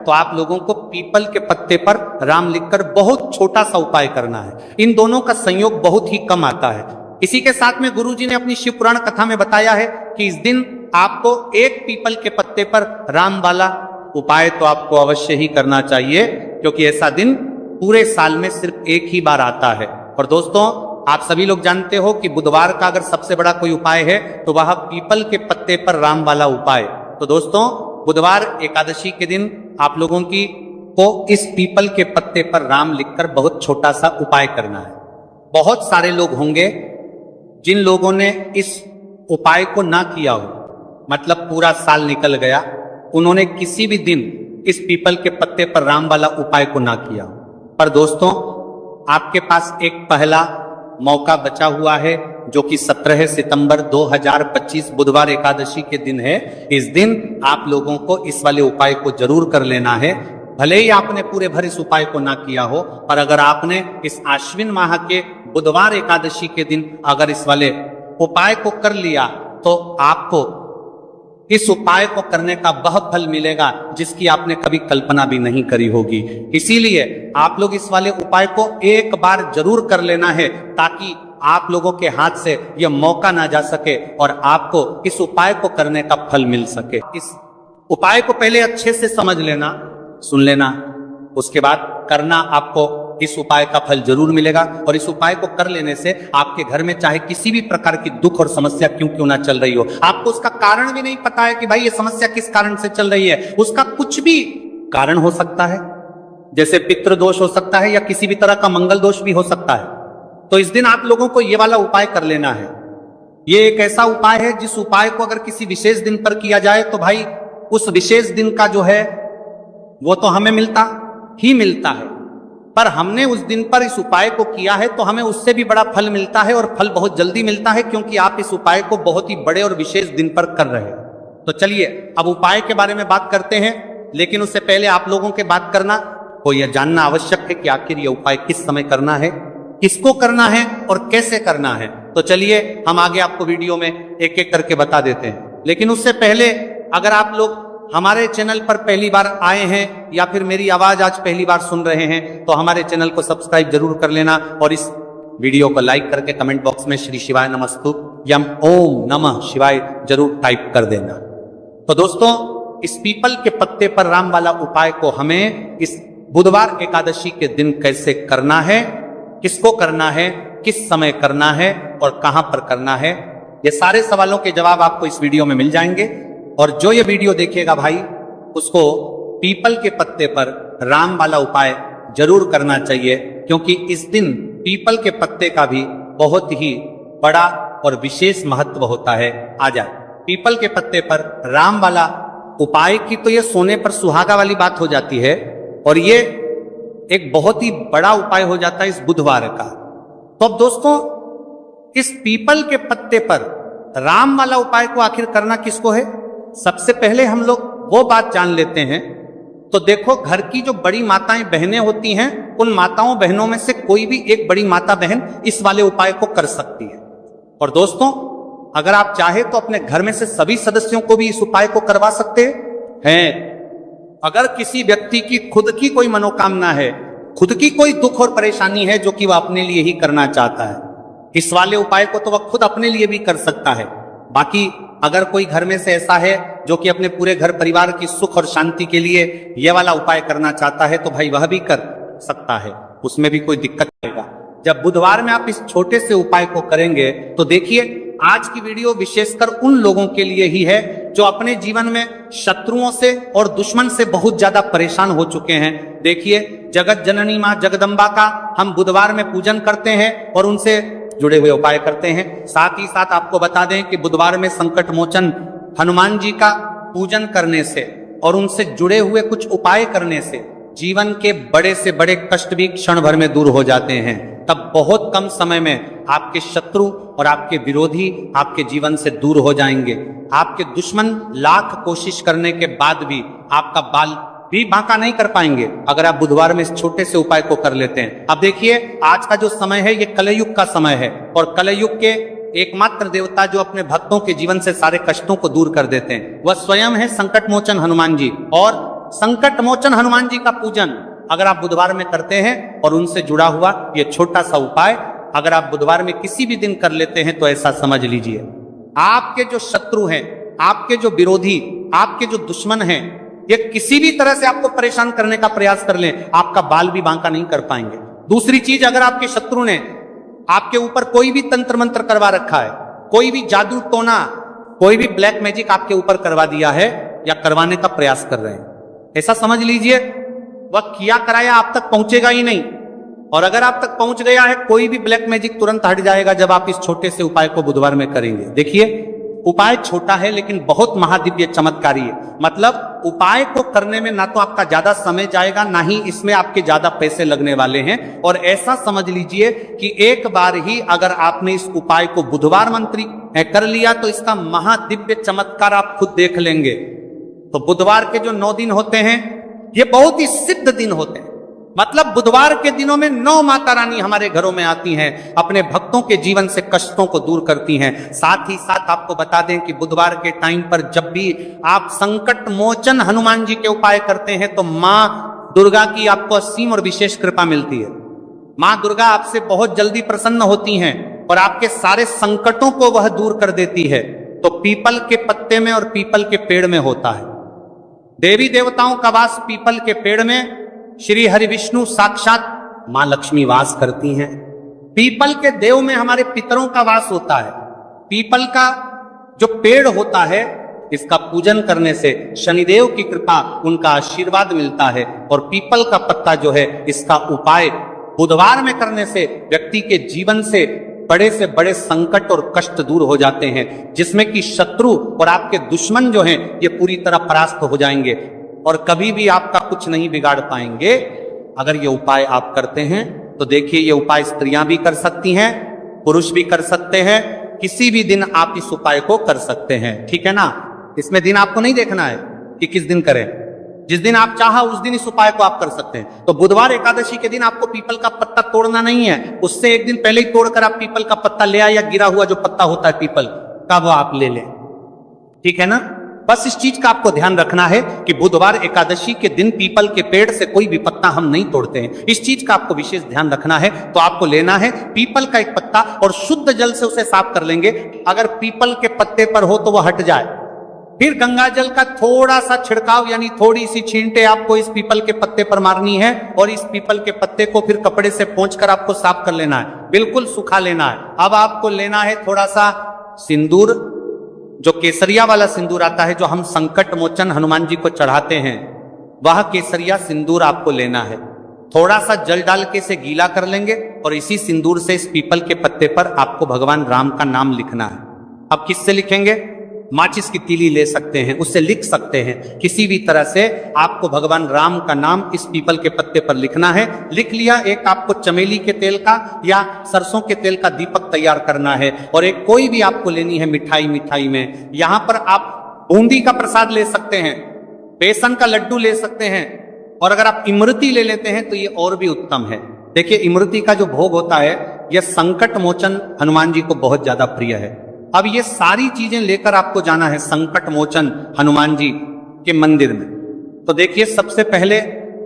तो आप लोगों को पीपल के पत्ते पर राम लिखकर बहुत छोटा सा उपाय करना है। इन दोनों का संयोग बहुत ही कम आता है। इसी के साथ में गुरुजी ने अपनी शिव पुराण कथा में बताया है कि इस दिन आपको एक पीपल के पत्ते पर राम वाला उपाय तो आपको अवश्य ही करना चाहिए, क्योंकि ऐसा दिन पूरे साल में सिर्फ एक ही बार आता है। और दोस्तों, आप सभी लोग जानते हो कि बुधवार का अगर सबसे बड़ा कोई उपाय है तो वह पीपल के पत्ते पर राम वाला उपाय। तो दोस्तों, बुधवार एकादशी के दिन आप लोगों को इस पीपल के पत्ते पर राम लिखकर बहुत छोटा सा उपाय करना है। बहुत सारे लोग होंगे जिन लोगों ने इस उपाय को ना किया हो, मतलब पूरा साल निकल गया, उन्होंने किसी भी दिन इस पीपल के पत्ते पर राम वाला उपाय को ना किया। पर दोस्तों, आपके पास एक पहला मौका बचा हुआ है, जो कि 17 सितंबर 2025 बुधवार एकादशी के दिन है। इस दिन आप लोगों को इस वाले उपाय को जरूर कर लेना है। भले ही आपने पूरे भर इस उपाय को ना किया हो, पर अगर आपने इस आश्विन माह के बुधवार एकादशी के दिन अगर इस वाले उपाय को कर लिया तो आपको इस उपाय को करने का वह फल मिलेगा जिसकी आपने कभी कल्पना भी नहीं करी होगी। इसीलिए आप लोग इस वाले उपाय को एक बार जरूर कर लेना है, ताकि आप लोगों के हाथ से यह मौका ना जा सके और आपको इस उपाय को करने का फल मिल सके। इस उपाय को पहले अच्छे से समझ लेना, सुन लेना, उसके बाद करना। आपको इस उपाय का फल जरूर मिलेगा। और इस उपाय को कर लेने से आपके घर में चाहे किसी भी प्रकार की दुख और समस्या क्यों ना चल रही हो, आपको उसका कारण भी नहीं पता है कि भाई ये समस्या किस कारण से चल रही है, उसका कुछ भी कारण हो सकता है, जैसे पितृ दोष हो सकता है या किसी भी तरह का मंगल दोष भी हो सकता है। तो इस दिन आप लोगों को ये वाला उपाय कर लेना है। ये एक ऐसा उपाय है जिस उपाय को अगर किसी विशेष दिन पर किया जाए तो भाई उस विशेष दिन का जो है वो तो हमें मिलता ही मिलता है, पर हमने उस दिन पर इस उपाय को किया है तो हमें उससे भी बड़ा फल मिलता है, और फल बहुत जल्दी मिलता है, क्योंकि आप इस उपाय को बहुत ही बड़े और विशेष दिन पर कर रहे हैं। तो चलिए अब उपाय के बारे में बात करते हैं, लेकिन उससे पहले आप लोगों के बात करना को यह जानना आवश्यक है कि आखिर यह उपाय किस समय करना है, किसको करना है और कैसे करना है। तो चलिए हम आगे आपको वीडियो में एक एक करके बता देते हैं। लेकिन उससे पहले अगर आप लोग हमारे चैनल पर पहली बार आए हैं या फिर मेरी आवाज आज पहली बार सुन रहे हैं तो हमारे चैनल को सब्सक्राइब जरूर कर लेना, और इस वीडियो को लाइक करके कमेंट बॉक्स में श्री शिवाय नमस्तु यम ओम नमः शिवाय जरूर टाइप कर देना। तो दोस्तों, इस पीपल के पत्ते पर राम वाला उपाय को हमें इस बुधवार एकादशी के दिन कैसे करना है, किसको करना है, किस समय करना है और कहां पर करना है, ये सारे सवालों के जवाब आपको इस वीडियो में मिल जाएंगे। और जो ये वीडियो देखेगा भाई, उसको पीपल के पत्ते पर राम वाला उपाय जरूर करना चाहिए, क्योंकि इस दिन पीपल के पत्ते का भी बहुत ही बड़ा और विशेष महत्व होता है। आ जाए पीपल के पत्ते पर राम वाला उपाय की तो ये सोने पर सुहागा वाली बात हो जाती है, और ये एक बहुत ही बड़ा उपाय हो जाता है इस बुधवार का। तो अब दोस्तों, इस पीपल के पत्ते पर राम वाला उपाय को आखिर करना किसको है, सबसे पहले हम लोग वो बात जान लेते हैं। तो देखो, घर की जो बड़ी माताएं बहनें होती हैं, उन माताओं बहनों में से कोई भी एक बड़ी माता बहन इस वाले उपाय को कर सकती है। और दोस्तों, अगर आप चाहे तो अपने घर में से सभी सदस्यों को भी इस उपाय को करवा सकते हैं। अगर किसी व्यक्ति की खुद की कोई मनोकामना है, खुद की कोई दुख और परेशानी है जो कि वह अपने लिए ही करना चाहता है, इस वाले उपाय को तो वह खुद अपने लिए भी कर सकता है। बाकी अगर कोई घर में से ऐसा है जो कि अपने पूरे घर परिवार की सुख और शांति के लिए यह वाला उपाय करना चाहता है, तो भाई वह भी कर सकता है, उसमें भी कोई दिक्कत नहीं आएगा। जब बुधवार में आप इस छोटे से उपाय को करेंगे तो देखिए, आज की वीडियो विशेषकर उन लोगों के लिए ही है जो अपने जीवन में शत्रुओं से और दुश्मन से बहुत ज्यादा परेशान हो चुके हैं। देखिए, जगत जननी मां जगदम्बा का हम बुधवार में पूजन करते हैं और उनसे जुड़े हुए उपाय करते हैं। साथ ही साथ आपको बता दें कि बुधवार में संकट मोचन हनुमान जी का पूजन करने से और उनसे जुड़े हुए कुछ उपाय करने से जीवन के बड़े से बड़े कष्ट भी क्षण भर में दूर हो जाते हैं। तब बहुत कम समय में आपके शत्रु और आपके विरोधी आपके जीवन से दूर हो जाएंगे। आपके दुश्मन लाख कोशिश करने के बाद भी आपका बाल भी बांका नहीं कर पाएंगे, अगर आप बुधवार में इस छोटे से उपाय को कर लेते हैं। अब देखिए, आज का जो समय है ये कलयुग का समय है, और कलयुग के एकमात्र देवता जो अपने भक्तों के जीवन से सारे कष्टों को दूर कर देते हैं वह स्वयं है संकट मोचन हनुमान जी। और संकट मोचन हनुमान जी का पूजन अगर आप बुधवार में करते हैं और उनसे जुड़ा हुआ ये छोटा सा उपाय अगर आप बुधवार में किसी भी दिन कर लेते हैं तो ऐसा समझ लीजिए, आपके जो शत्रु हैं, आपके जो विरोधी, आपके जो दुश्मन हैं, ये किसी भी तरह से आपको परेशान करने का प्रयास कर लें, आपका बाल भी बांका नहीं कर पाएंगे। दूसरी चीज, अगर आपके शत्रु ने आपके ऊपर कोई भी तंत्र मंत्र करवा रखा है, कोई भी जादू टोना, कोई भी ब्लैक मैजिक आपके ऊपर करवा दिया है या करवाने का प्रयास कर रहे हैं, ऐसा समझ लीजिए वह किया कराया आप तक पहुंचेगा ही नहीं। और अगर आप तक पहुंच गया है, कोई भी ब्लैक मैजिक तुरंत हट जाएगा जब आप इस छोटे से उपाय को बुधवार में करेंगे। देखिए, उपाय छोटा है लेकिन बहुत महादिव्य चमत्कारी है। मतलब उपाय को करने में ना तो आपका ज्यादा समय जाएगा, ना ही इसमें आपके ज्यादा पैसे लगने वाले हैं। और ऐसा समझ लीजिए कि एक बार ही अगर आपने इस उपाय को बुधवार मंत्री कर लिया तो इसका महादिव्य चमत्कार आप खुद देख लेंगे। तो बुधवार के जो 9 दिन होते हैं ये बहुत ही सिद्ध दिन होते हैं। मतलब बुधवार के दिनों में 9 माता रानी हमारे घरों में आती हैं, अपने भक्तों के जीवन से कष्टों को दूर करती हैं। साथ ही साथ आपको बता दें कि बुधवार के टाइम पर जब भी आप संकट मोचन हनुमान जी के उपाय करते हैं तो मां दुर्गा की आपको असीम और विशेष कृपा मिलती है। मां दुर्गा आपसे बहुत जल्दी प्रसन्न होती हैं और आपके सारे संकटों को वह दूर कर देती है। तो पीपल के पत्ते में और पीपल के पेड़ में होता है। देवी देवताओं का वास पीपल के पेड़ में, श्री हरि विष्णु साक्षात मां लक्ष्मी वास करती हैं। पीपल के देव में हमारे पितरों का वास होता है। पीपल का जो पेड़ होता है इसका पूजन करने से शनिदेव की कृपा, उनका आशीर्वाद मिलता है। और पीपल का पत्ता जो है इसका उपाय बुधवार में करने से व्यक्ति के जीवन से बड़े संकट और कष्ट दूर हो जाते हैं, जिसमें कि शत्रु और आपके दुश्मन जो हैं ये पूरी तरह परास्त हो जाएंगे और कभी भी आपका कुछ नहीं बिगाड़ पाएंगे अगर ये उपाय आप करते हैं। तो देखिए, ये उपाय स्त्रियां भी कर सकती हैं, पुरुष भी कर सकते हैं। किसी भी दिन आप इस उपाय को कर सकते हैं, ठीक है ना। इसमें दिन आपको नहीं देखना है कि किस दिन करें, जिस दिन आप चाहा उस दिन इस उपाय को आप कर सकते हैं। तो बुधवार एकादशी के दिन आपको पीपल का पत्ता तोड़ना नहीं है, उससे एक दिन पहले ही तोड़कर आप पीपल का पत्ता ले आए, या गिरा हुआ जो पत्ता होता है पीपल का वो आप ले लें, ठीक है ना। बस इस चीज का आपको ध्यान रखना है कि बुधवार एकादशी के दिन पीपल के पेड़ से कोई भी पत्ता हम नहीं तोड़ते हैं। इस चीज का आपको विशेष ध्यान रखना है। तो आपको लेना है पीपल का एक पत्ता और शुद्ध जल से उसे साफ कर लेंगे। अगर पीपल के पत्ते पर हो तो वह हट जाए, फिर गंगा जल का थोड़ा सा छिड़काव यानी थोड़ी सी छींटे आपको इस पीपल के पत्ते पर मारनी है और इस पीपल के पत्ते को फिर कपड़े से पोंछकर आपको साफ कर लेना है, बिल्कुल सूखा लेना है। अब आपको लेना है थोड़ा सा सिंदूर, जो केसरिया वाला सिंदूर आता है, जो हम संकट मोचन हनुमान जी को चढ़ाते हैं, वह केसरिया सिंदूर आपको लेना है। थोड़ा सा जल डाल के इसे गीला कर लेंगे और इसी सिंदूर से इस पीपल के पत्ते पर आपको भगवान राम का नाम लिखना है। अब किससे लिखेंगे? माचिस की तीली ले सकते हैं, उससे लिख सकते हैं। किसी भी तरह से आपको भगवान राम का नाम इस पीपल के पत्ते पर लिखना है। लिख लिया, एक आपको चमेली के तेल का या सरसों के तेल का दीपक तैयार करना है और एक कोई भी आपको लेनी है मिठाई में। यहां पर आप बूंदी का प्रसाद ले सकते हैं, बेसन का लड्डू ले सकते हैं, और अगर आप इमरती ले लेते हैं तो ये और भी उत्तम है। देखिए, इमरती का जो भोग होता है यह संकट मोचन हनुमान जी को बहुत ज्यादा प्रिय है। अब ये सारी चीजें लेकर आपको जाना है संकट मोचन हनुमान जी के मंदिर में। तो देखिए, सबसे पहले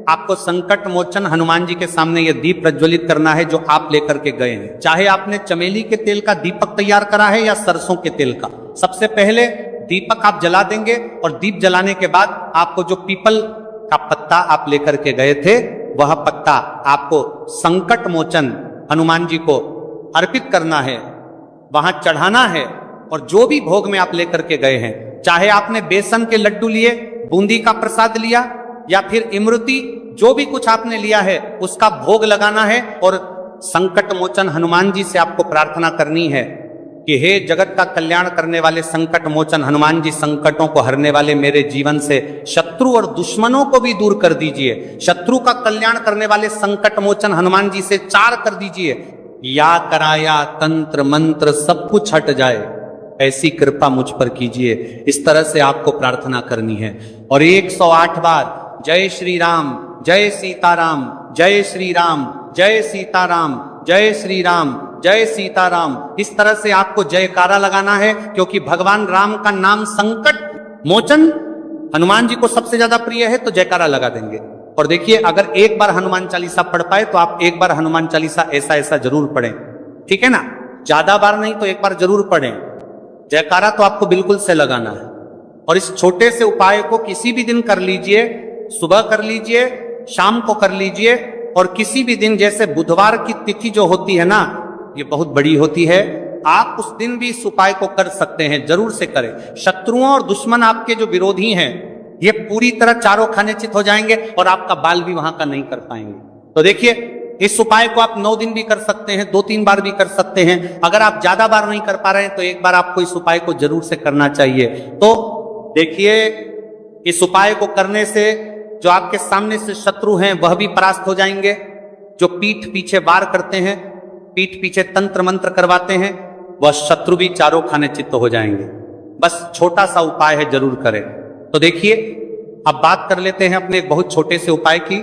आपको संकट मोचन हनुमान जी के सामने ये दीप प्रज्वलित करना है जो आप लेकर के गए हैं। चाहे आपने चमेली के तेल का दीपक तैयार करा है या सरसों के तेल का, सबसे पहले दीपक आप जला देंगे और दीप जलाने के बाद आपको जो पीपल का पत्ता आप लेकर के गए थे वह पत्ता आपको संकट मोचन हनुमान जी को अर्पित करना है, वहां चढ़ाना है। और जो भी भोग में आप लेकर के गए हैं, चाहे आपने बेसन के लड्डू लिए, बूंदी का प्रसाद लिया या फिर इमरती, जो भी कुछ आपने लिया है उसका भोग लगाना है और संकट मोचन हनुमान जी से आपको प्रार्थना करनी है कि हे जगत का कल्याण करने वाले संकट मोचन हनुमान जी, संकटों को हरने वाले मेरे जीवन से शत्रु और दुश्मनों को भी दूर कर दीजिए। शत्रु का कल्याण करने वाले संकट मोचन हनुमान जी से 4 कर दीजिए। या कराया तंत्र मंत्र सब कुछ हट जाए, ऐसी कृपा मुझ पर कीजिए। इस तरह से आपको प्रार्थना करनी है। और 108 बार जय श्री राम, जय सीताराम, जय श्री राम, जय सीताराम, जय श्री राम, जय सीताराम, इस तरह से आपको जयकारा लगाना है। क्योंकि भगवान राम का नाम संकट मोचन हनुमान जी को सबसे ज्यादा प्रिय है तो जयकारा लगा देंगे। और देखिए, अगर एक बार हनुमान चालीसा पढ़ पाए तो आप एक बार हनुमान चालीसा ऐसा ऐसा जरूर पढ़ें, ठीक है ना। ज्यादा बार नहीं तो एक बार जरूर पढ़ें। जयकारा तो आपको बिल्कुल से लगाना है। और इस छोटे से उपाय को किसी भी दिन कर लीजिए, सुबह कर लीजिए, शाम को कर लीजिए, और किसी भी दिन, जैसे बुधवार की तिथि जो होती है ना, ये बहुत बड़ी होती है, आप उस दिन भी इस उपाय को कर सकते हैं, जरूर से करें। शत्रुओं और दुश्मन आपके जो विरोधी हैं, ये पूरी तरह चारों खाने चित हो जाएंगे और आपका बाल भी वहां का नहीं कर पाएंगे। तो देखिए, इस उपाय को आप 9 दिन भी कर सकते हैं, 2-3 बार भी कर सकते हैं। अगर आप ज्यादा बार नहीं कर पा रहे हैं तो एक बार आपको इस उपाय को जरूर से करना चाहिए। तो देखिए, इस उपाय को करने से जो आपके सामने से शत्रु हैं वह भी परास्त हो जाएंगे। जो पीठ पीछे वार करते हैं, पीठ पीछे तंत्र मंत्र करवाते हैं, वह शत्रु भी चारों खाने चित्त हो जाएंगे। बस छोटा सा उपाय है, जरूर करें। तो देखिए, अब बात कर लेते हैं अपने एक बहुत छोटे से उपाय की,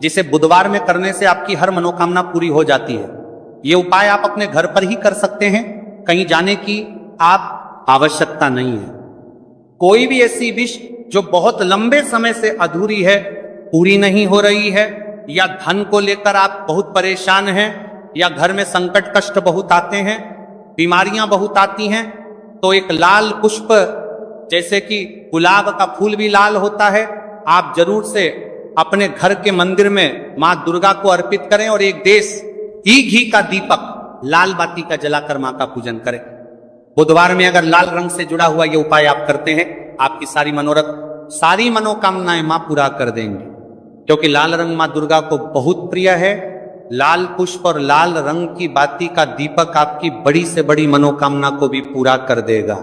जिसे बुधवार में करने से आपकी हर मनोकामना पूरी हो जाती है। ये उपाय आप अपने घर पर ही कर सकते हैं, कहीं जाने की आप आवश्यकता नहीं है। कोई भी ऐसी विश जो बहुत लंबे समय से अधूरी है, पूरी नहीं हो रही है, या धन को लेकर आप बहुत परेशान हैं, या घर में संकट कष्ट बहुत आते हैं, बीमारियां बहुत आती हैं, तो एक लाल पुष्प, जैसे कि गुलाब का फूल भी लाल होता है, आप जरूर से अपने घर के मंदिर में मां दुर्गा को अर्पित करें और एक देश घी का दीपक लाल बाती का जलाकर मां का पूजन करें। बुधवार में अगर लाल रंग से जुड़ा हुआ ये उपाय आप करते हैं, आपकी सारी मनोरथ, सारी मनोकामनाएं मां पूरा कर देंगी, क्योंकि लाल रंग मां दुर्गा को बहुत प्रिय है। लाल पुष्प और लाल रंग की बाती का दीपक आपकी बड़ी से बड़ी मनोकामना को भी पूरा कर देगा।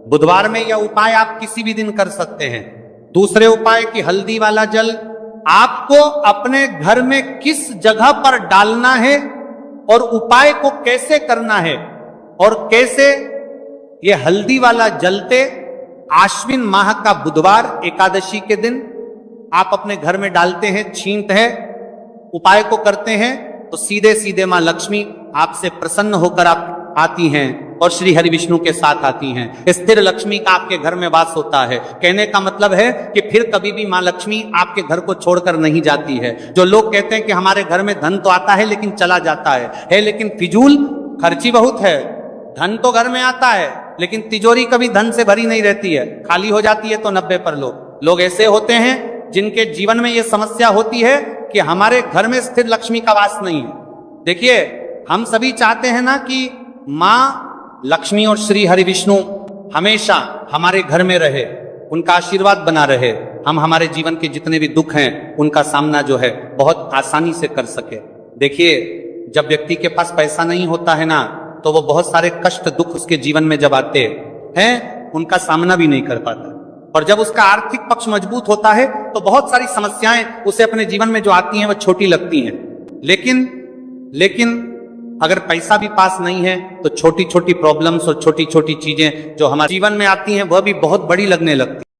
बुधवार में यह उपाय आप किसी भी दिन कर सकते हैं। दूसरे उपाय की हल्दी वाला जल आपको अपने घर में किस जगह पर डालना है और उपाय को कैसे करना है, और कैसे ये हल्दी वाला जलते आश्विन माह का बुधवार एकादशी के दिन आप अपने घर में डालते हैं, छींट है, उपाय को करते हैं, तो सीधे सीधे मां लक्ष्मी आपसे प्रसन्न होकर आप आती हैं और श्री हरि विष्णु के साथ आती हैं। स्थिर लक्ष्मी का आपके घर में वास होता है। कहने का मतलब है कि फिर कभी भी मां लक्ष्मी आपके घर को छोड़कर नहीं जाती है। जो लोग कहते हैं कि हमारे घर में धन तो आता है लेकिन चला जाता है लेकिन फिजूल खर्ची बहुत है। धन तो घर में आता है लेकिन तिजोरी कभी धन से भरी नहीं रहती है, खाली हो जाती है। तो 90 पर लोग ऐसे होते हैं जिनके जीवन में यह समस्या होती है कि हमारे घर में स्थिर लक्ष्मी का वास नहीं है। देखिए, हम सभी चाहते हैं ना कि मां लक्ष्मी और श्री हरि विष्णु हमेशा हमारे घर में रहे, उनका आशीर्वाद बना रहे, हम हमारे जीवन के जितने भी दुख हैं उनका सामना जो है बहुत आसानी से कर सके। देखिए, जब व्यक्ति के पास पैसा नहीं होता है ना, तो वो बहुत सारे कष्ट दुख उसके जीवन में जब आते हैं उनका सामना भी नहीं कर पाता। और जब उसका आर्थिक पक्ष मजबूत होता है तो बहुत सारी समस्याएं उसे अपने जीवन में जो आती हैं वो छोटी लगती हैं। लेकिन अगर पैसा भी पास नहीं है तो छोटी छोटी प्रॉब्लम्स और छोटी छोटी चीजें जो हमारे जीवन में आती हैं वह भी बहुत बड़ी लगने लगती हैं।